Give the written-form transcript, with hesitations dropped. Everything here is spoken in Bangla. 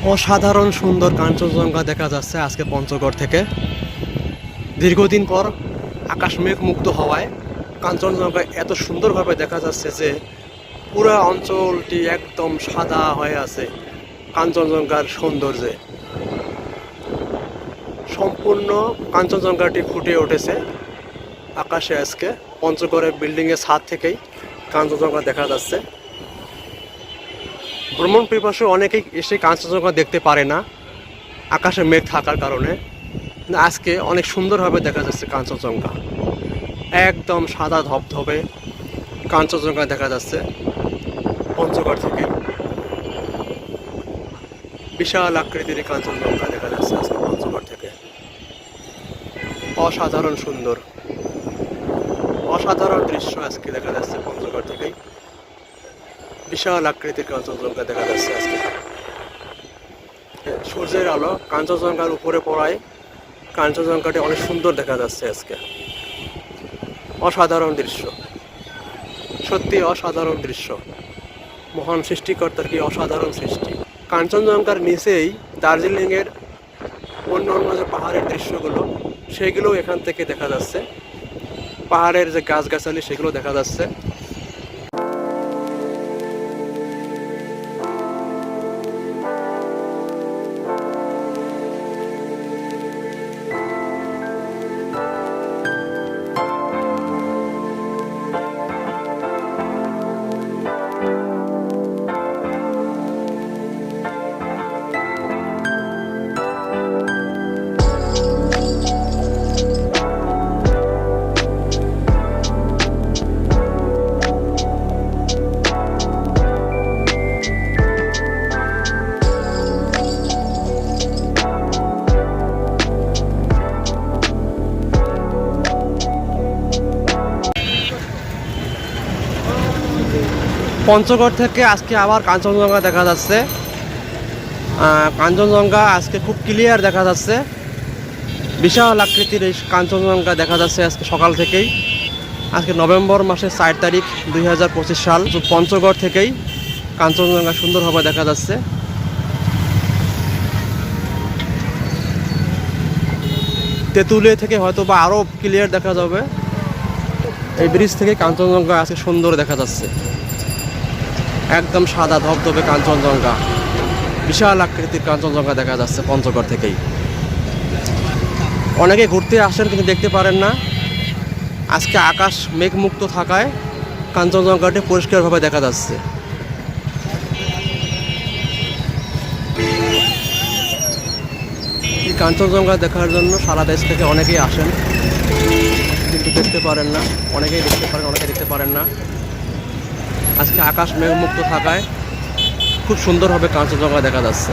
অসাধারণ সুন্দর কাঞ্চনজঙ্ঘা দেখা যাচ্ছে আজকে পঞ্চগড় থেকে। দীর্ঘদিন পর আকাশ মেঘ মুক্ত হওয়ায় কাঞ্চনজঙ্ঘা এত সুন্দরভাবে দেখা যাচ্ছে যে পুরো অঞ্চলটি একদম সাদা হয়ে আছে কাঞ্চনজঙ্ঘার সৌন্দর্যে। সম্পূর্ণ কাঞ্চনজঙ্ঘাটি ফুটে উঠেছে আকাশে। আজকে পঞ্চগড়ের বিল্ডিংয়ের ছাদ থেকেই কাঞ্চনজঙ্ঘা দেখা যাচ্ছে। ভ্রমণ পিপাসু অনেকেই এসে কাঞ্চনজঙ্ঘা দেখতে পারে না আকাশে মেঘ থাকার কারণে। আজকে অনেক সুন্দরভাবে দেখা যাচ্ছে কাঞ্চনজঙ্ঘা, একদম সাদা ধবধবে কাঞ্চনজঙ্ঘা দেখা যাচ্ছে পঞ্চগড় থেকে। বিশাল আকৃতির কাঞ্চনজঙ্ঘা দেখা যাচ্ছে আজকে পঞ্চগড় থেকে। অসাধারণ সুন্দর, অসাধারণ দৃশ্য আজকে দেখা যাচ্ছে পঞ্চগড় থেকেই। বিশাল আকৃতির কাঞ্চনজঙ্ঘা দেখা যাচ্ছে আজকে। সূর্যের আলো কাঞ্চনজঙ্ঘার উপরে পড়ায় কাঞ্চনজঙ্ঘাটি অনেক সুন্দর দেখা যাচ্ছে আজকে। অসাধারণ দৃশ্য, সত্যি অসাধারণ দৃশ্য। মহান সৃষ্টিকর্তার কি অসাধারণ সৃষ্টি। কাঞ্চনজঙ্ঘার নিচেই দার্জিলিংয়ের অন্য অন্য যে পাহাড়ের দৃশ্যগুলো সেগুলো এখান থেকে দেখা যাচ্ছে। পাহাড়ের যে গাছগাছালি সেগুলো দেখা যাচ্ছে। পঞ্চগড় থেকে আজকে আবার কাঞ্চনজঙ্ঘা দেখা যাচ্ছে। কাঞ্চনজঙ্ঘা আজকে খুব ক্লিয়ার দেখা যাচ্ছে। বিশাল আকৃতির এই কাঞ্চনজঙ্ঘা দেখা যাচ্ছে আজকে সকাল থেকেই। আজকে নভেম্বর মাসের 4 তারিখ 2025 সাল। পঞ্চগড় থেকেই কাঞ্চনজঙ্ঘা সুন্দরভাবে দেখা যাচ্ছে। তেঁতুলিয়া থেকে হয়তো বা আরও ক্লিয়ার দেখা যাবে। এই ব্রিজ থেকে কাঞ্চনজঙ্ঘা আজকে সুন্দর দেখা যাচ্ছে, একদম সাদা ধবধবে কাঞ্চনজঙ্ঘা। বিশাল আকৃতির কাঞ্চনজঙ্ঘা দেখা যাচ্ছে পঞ্চগড় থেকেই। অনেকে ঘুরতে আসেন কিন্তু দেখতে পারেন না। আজকে আকাশ মেঘমুক্ত থাকায় কাঞ্চনজঙ্ঘাটি পরিষ্কারভাবে দেখা যাচ্ছে। এই কাঞ্চনজঙ্ঘা দেখার জন্য সারা দেশ থেকে অনেকেই আসেন কিন্তু দেখতে পারেন না। অনেকেই দেখতে পারেন, অনেকে দেখতে পারেন না। আজকে আকাশ মেঘমুক্ত থাকায় খুব সুন্দরভাবে কাঞ্চনজঙ্ঘা দেখা যাচ্ছে।